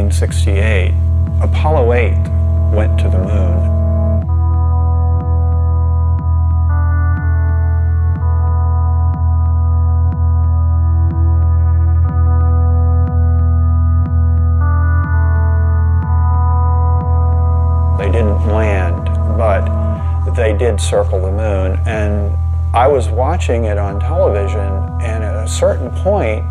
1968, Apollo 8 went to the moon. They didn't land, but they did circle the moon. And I was watching it on television, and at a certain point,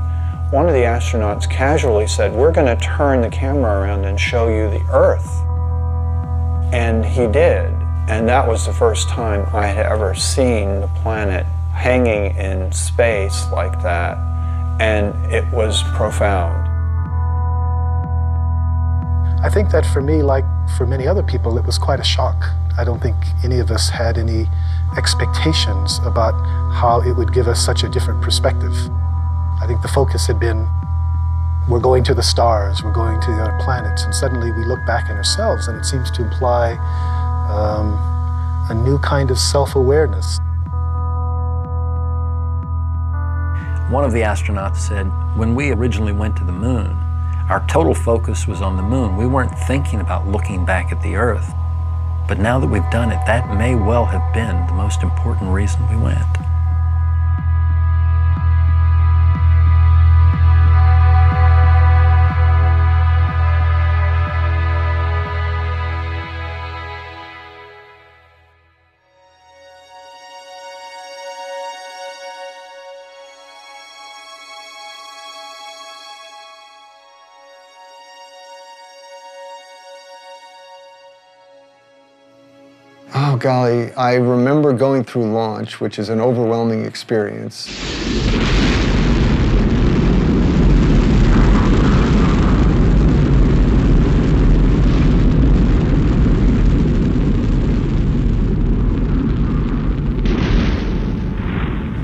one of the astronauts casually said, "We're going to turn the camera around and show you the Earth." And he did. And that was the first time I had ever seen the planet hanging in space like that. And it was profound. I think that for me, like for many other people, it was quite a shock. I don't think any of us had any expectations about how it would give us such a different perspective. I think the focus had been, we're going to the stars, we're going to the other planets, and suddenly we look back at ourselves and it seems to imply a new kind of self-awareness. One of the astronauts said, when we originally went to the moon, our total focus was on the moon. We weren't thinking about looking back at the Earth. But now that we've done it, that may well have been the most important reason we went. Oh, golly, I remember going through launch, which is an overwhelming experience.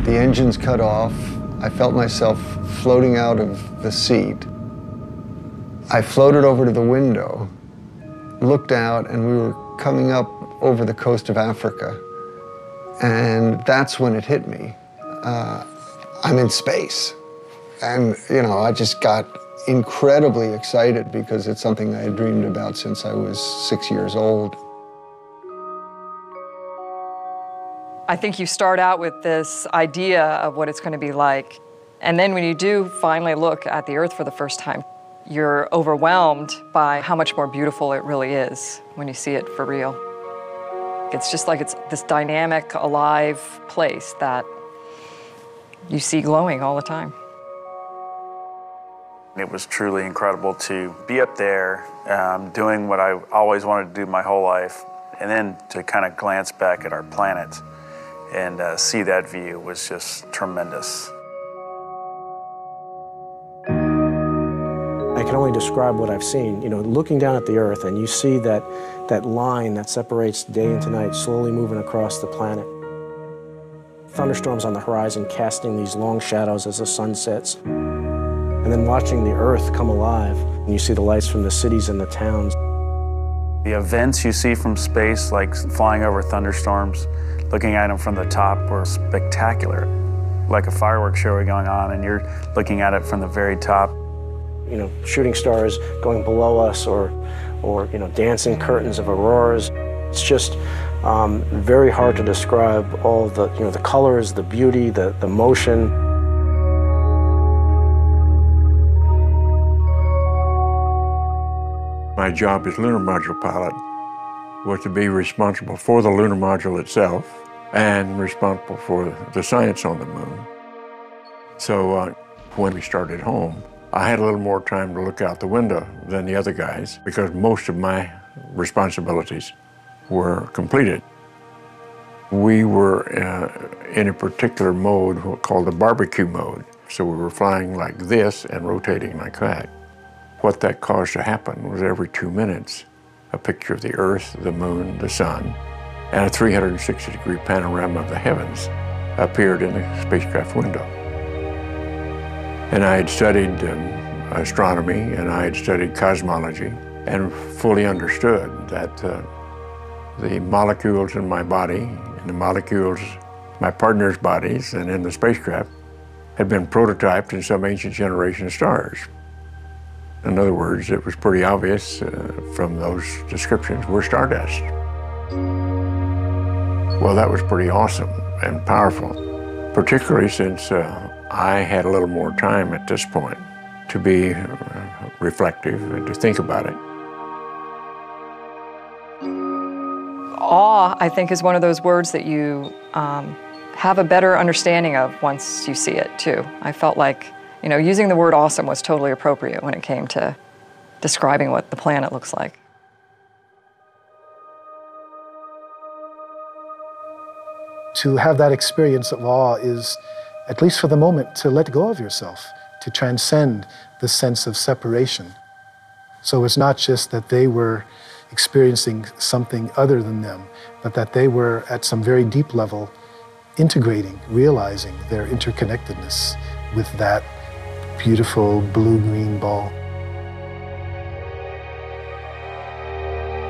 The engines cut off. I felt myself floating out of the seat. I floated over to the window, looked out, and we were coming up over the coast of Africa. And that's when it hit me. I'm in space. And, you know, I just got incredibly excited because it's something I had dreamed about since I was 6 years old. I think you start out with this idea of what it's going to be like. And then when you do finally look at the Earth for the first time, you're overwhelmed by how much more beautiful it really is when you see it for real. It's just like it's this dynamic, alive place that you see glowing all the time. It was truly incredible to be up there doing what I always wanted to do my whole life, and then to kind of glance back at our planet and see that view was just tremendous. I can only describe what I've seen. You know, looking down at the Earth and you see that line that separates day into night slowly moving across the planet. Thunderstorms on the horizon casting these long shadows as the sun sets. And then watching the Earth come alive, and you see the lights from the cities and the towns. The events you see from space, like flying over thunderstorms, looking at them from the top, were spectacular. Like a fireworks show going on, and you're looking at it from the very top. You know, shooting stars going below us, or you know, dancing curtains of auroras. It's just very hard to describe all the, you know, the colors, the beauty, the motion. My job as lunar module pilot was to be responsible for the lunar module itself and responsible for the science on the moon. So when we started home, I had a little more time to look out the window than the other guys because most of my responsibilities were completed. We were in a particular mode called the barbecue mode. So we were flying like this and rotating like that. What that caused to happen was every 2 minutes, a picture of the Earth, the moon, the sun, and a 360-degree panorama of the heavens appeared in the spacecraft window. And I had studied astronomy, and I had studied cosmology, and fully understood that the molecules in my body, and the molecules in my partner's bodies, and in the spacecraft, had been prototyped in some ancient generation of stars. In other words, it was pretty obvious from those descriptions we're stardust. Well, that was pretty awesome and powerful, particularly since I had a little more time at this point to be reflective and to think about it. Awe, I think, is one of those words that you have a better understanding of once you see it, too. I felt like, you know, using the word awesome was totally appropriate when it came to describing what the planet looks like. To have that experience of awe is, at least for the moment, to let go of yourself, to transcend the sense of separation. So it's not just that they were experiencing something other than them, but that they were at some very deep level integrating, realizing their interconnectedness with that beautiful blue-green ball.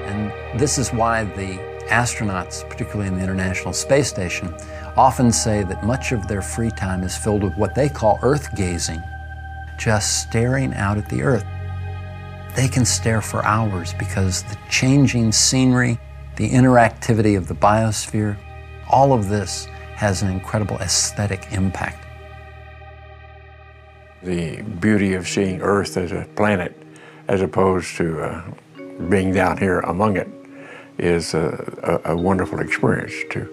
And this is why the astronauts, particularly in the International Space Station, often say that much of their free time is filled with what they call Earth gazing, just staring out at the Earth. They can stare for hours because the changing scenery, the interactivity of the biosphere, all of this has an incredible aesthetic impact. The beauty of seeing Earth as a planet, as opposed to being down here among it, is a wonderful experience to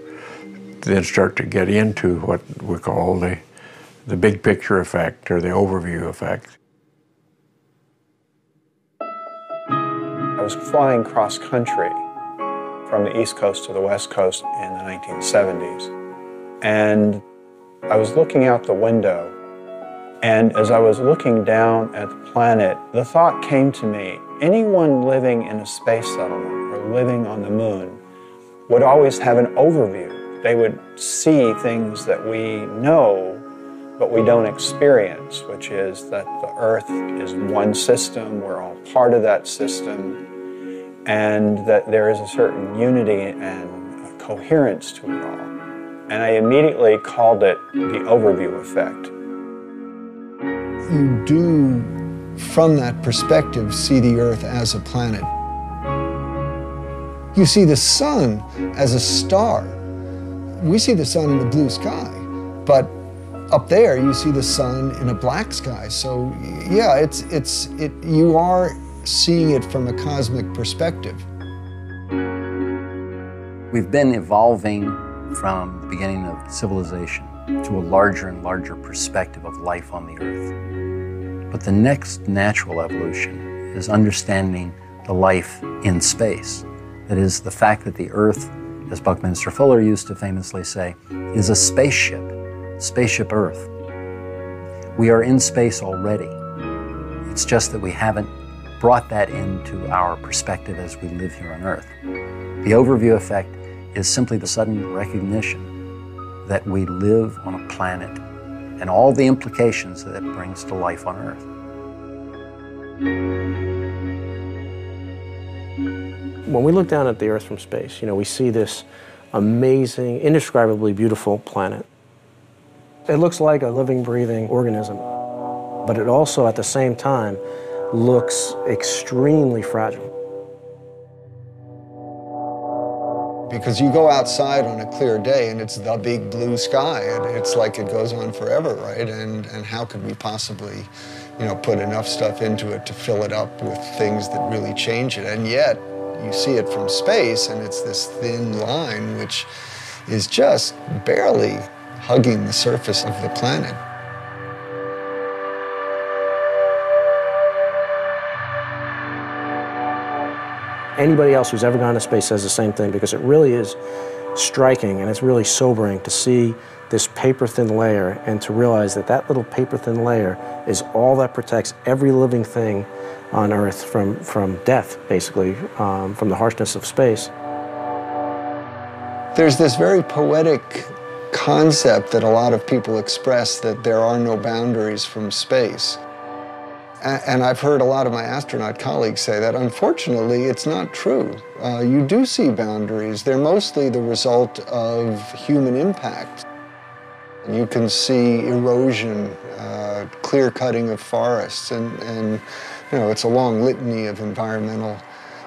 then start to get into what we call the big picture effect or the overview effect. I was flying cross country from the East Coast to the West Coast in the 1970s. And I was looking out the window, and as I was looking down at the planet, the thought came to me, anyone living in a space settlement or living on the moon would always have an overview. They would see things that we know, but we don't experience, which is that the Earth is one system, we're all part of that system, and that there is a certain unity and a coherence to it all. And I immediately called it the overview effect. You do, from that perspective, see the Earth as a planet. You see the sun as a star. We see the sun in the blue sky, but up there you see the sun in a black sky. So yeah, you are seeing it from a cosmic perspective. We've been evolving from the beginning of civilization to a larger and larger perspective of life on the Earth. But the next natural evolution is understanding the life in space. That is, the fact that the Earth, as Buckminster Fuller used to famously say, is a spaceship, spaceship Earth. We are in space already. It's just that we haven't brought that into our perspective as we live here on Earth. The overview effect is simply the sudden recognition that we live on a planet and all the implications that it brings to life on Earth. When we look down at the Earth from space, we see this amazing, indescribably beautiful planet. It looks like a living, breathing organism, but it also, at the same time, looks extremely fragile. Because you go outside on a clear day and it's the big blue sky, and it's like it goes on forever, right? And how could we possibly, put enough stuff into it to fill it up with things that really change it? And yet, you see it from space, and it's this thin line which is just barely hugging the surface of the planet. Anybody else who's ever gone to space says the same thing, because it really is striking and it's really sobering to see this paper-thin layer and to realize that that little paper-thin layer is all that protects every living thing on Earth from death, basically, from the harshness of space. There's this very poetic concept that a lot of people express, that there are no boundaries from space. And I've heard a lot of my astronaut colleagues say that. Unfortunately, it's not true. You do see boundaries. They're mostly the result of human impact. You can see erosion, clear cutting of forests, and You know, it's a long litany of environmental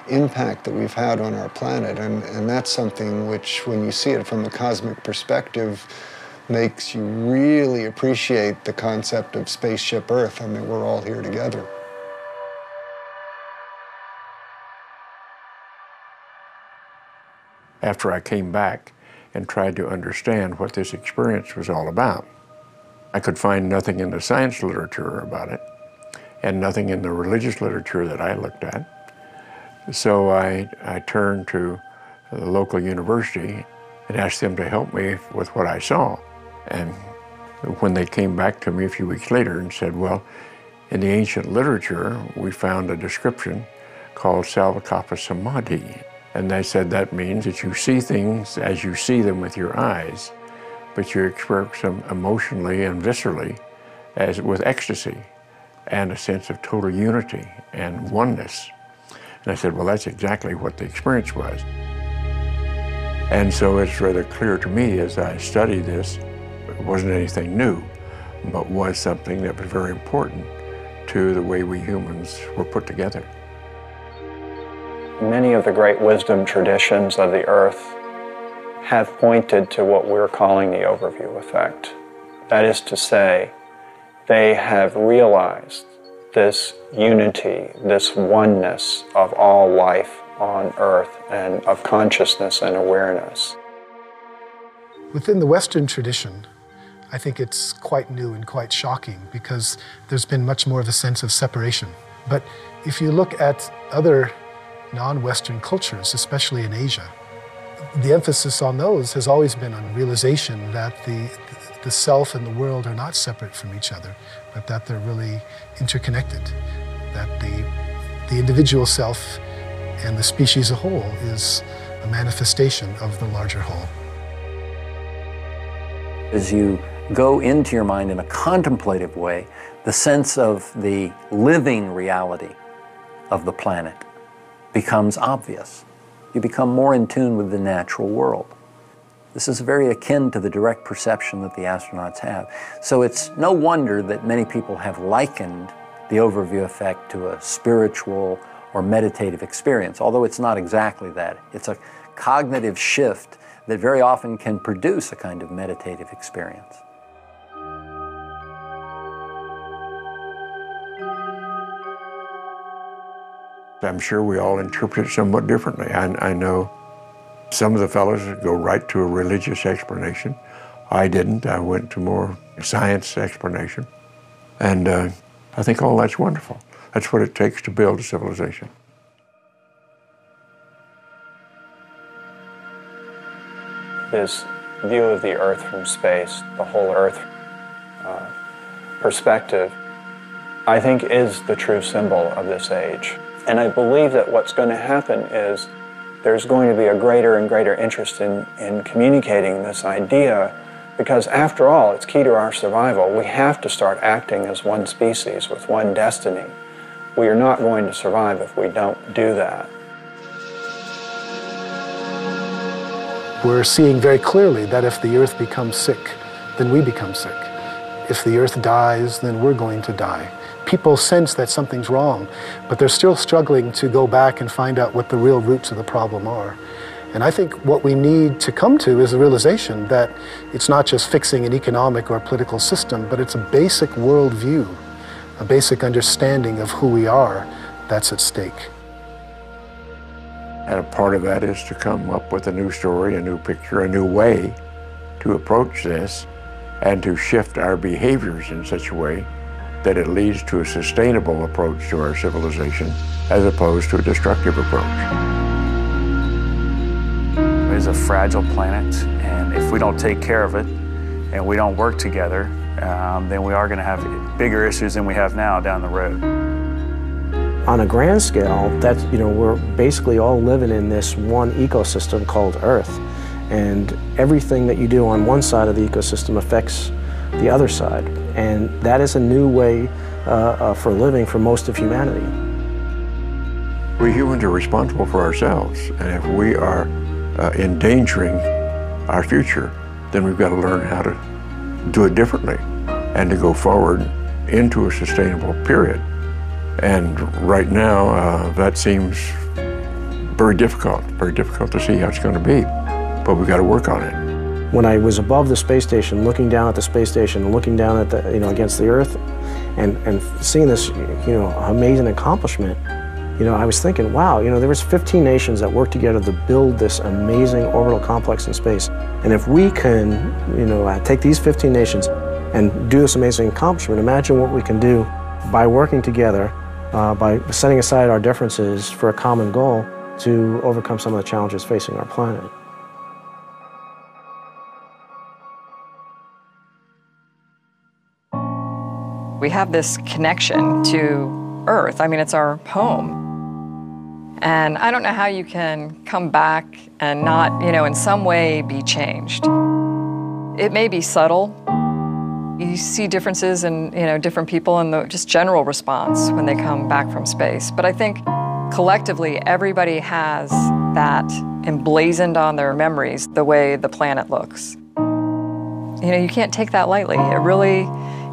impact that we've had on our planet, and that's something which, when you see it from a cosmic perspective, makes you really appreciate the concept of spaceship Earth. I mean, we're all here together. After I came back and tried to understand what this experience was all about, I could find nothing in the science literature about it and nothing in the religious literature that I looked at. So I turned to the local university and asked them to help me with what I saw. And when they came back to me a few weeks later and said, well, in the ancient literature, we found a description called Salvakapa Samadhi. And they said that means that you see things as you see them with your eyes, but you experience them emotionally and viscerally as with ecstasy and a sense of total unity and oneness. And I said, well, that's exactly what the experience was. And so it's rather clear to me as I study this, it wasn't anything new, but was something that was very important to the way we humans were put together. Many of the great wisdom traditions of the earth have pointed to what we're calling the overview effect. That is to say, they have realized this unity, this oneness of all life on earth and of consciousness and awareness. Within the Western tradition, I think it's quite new and quite shocking because there's been much more of a sense of separation. But if you look at other non-Western cultures, especially in Asia, the emphasis on those has always been on realization that the self and the world are not separate from each other, but that they're really interconnected, that the individual self and the species as a whole is a manifestation of the larger whole. As you go into your mind in a contemplative way, the sense of the living reality of the planet becomes obvious. You become more in tune with the natural world. This is very akin to the direct perception that the astronauts have. So it's no wonder that many people have likened the overview effect to a spiritual or meditative experience, although it's not exactly that. It's a cognitive shift that very often can produce a kind of meditative experience. I'm sure we all interpret it somewhat differently. I know some of the fellows go right to a religious explanation. I didn't. I went to more science explanation. And I think all that's wonderful. That's what it takes to build a civilization. This view of the Earth from space, the whole Earth perspective, I think is the true symbol of this age. And I believe that what's going to happen is there's going to be a greater and greater interest in communicating this idea, because after all, it's key to our survival. We have to start acting as one species with one destiny. We are not going to survive if we don't do that. We're seeing very clearly that if the Earth becomes sick, then we become sick. If the Earth dies, then we're going to die. People sense that something's wrong, but they're still struggling to go back and find out what the real roots of the problem are. And I think what we need to come to is the realization that it's not just fixing an economic or political system, but it's a basic worldview, a basic understanding of who we are that's at stake. And a part of that is to come up with a new story, a new picture, a new way to approach this and to shift our behaviors in such a way that it leads to a sustainable approach to our civilization as opposed to a destructive approach. It is a fragile planet, and if we don't take care of it and we don't work together, then we are going to have bigger issues than we have now down the road. On a grand scale, that's, we're basically all living in this one ecosystem called Earth, and everything that you do on one side of the ecosystem affects the other side, and that is a new way for living for most of humanity. We humans are responsible for ourselves, and if we are endangering our future, then we've got to learn how to do it differently and to go forward into a sustainable period. And right now, that seems very difficult to see how it's going to be. But we've got to work on it. When I was above the space station, looking down at the space station, and looking down at the, against the Earth, and seeing this, amazing accomplishment, I was thinking, wow, there was 15 nations that worked together to build this amazing orbital complex in space. And if we can, take these 15 nations and do this amazing accomplishment, imagine what we can do by working together, by setting aside our differences for a common goal to overcome some of the challenges facing our planet. We have this connection to Earth. I mean, it's our home. And I don't know how you can come back and not, in some way be changed. It may be subtle. You see differences in, different people in the just general response when they come back from space. But I think collectively, everybody has that emblazoned on their memories, the way the planet looks. You can't take that lightly. It really,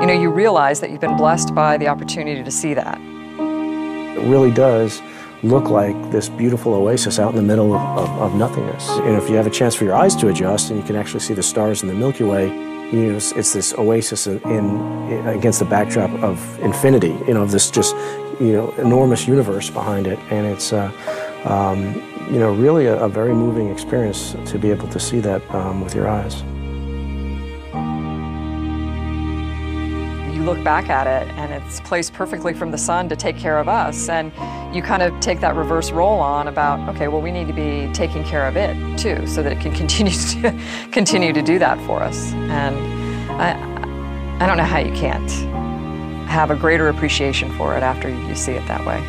you realize that you've been blessed by the opportunity to see that. It really does look like this beautiful oasis out in the middle of nothingness. If you have a chance for your eyes to adjust and you can actually see the stars in the Milky Way, it's this oasis against the backdrop of infinity, of this just, enormous universe behind it. And it's, really a very moving experience to be able to see that with your eyes. You look back at it and it's placed perfectly from the sun to take care of us, and you kind of take that reverse roll on about, okay, well, we need to be taking care of it too, so that it can continue to do that for us. And I don't know how you can't have a greater appreciation for it after you see it that way.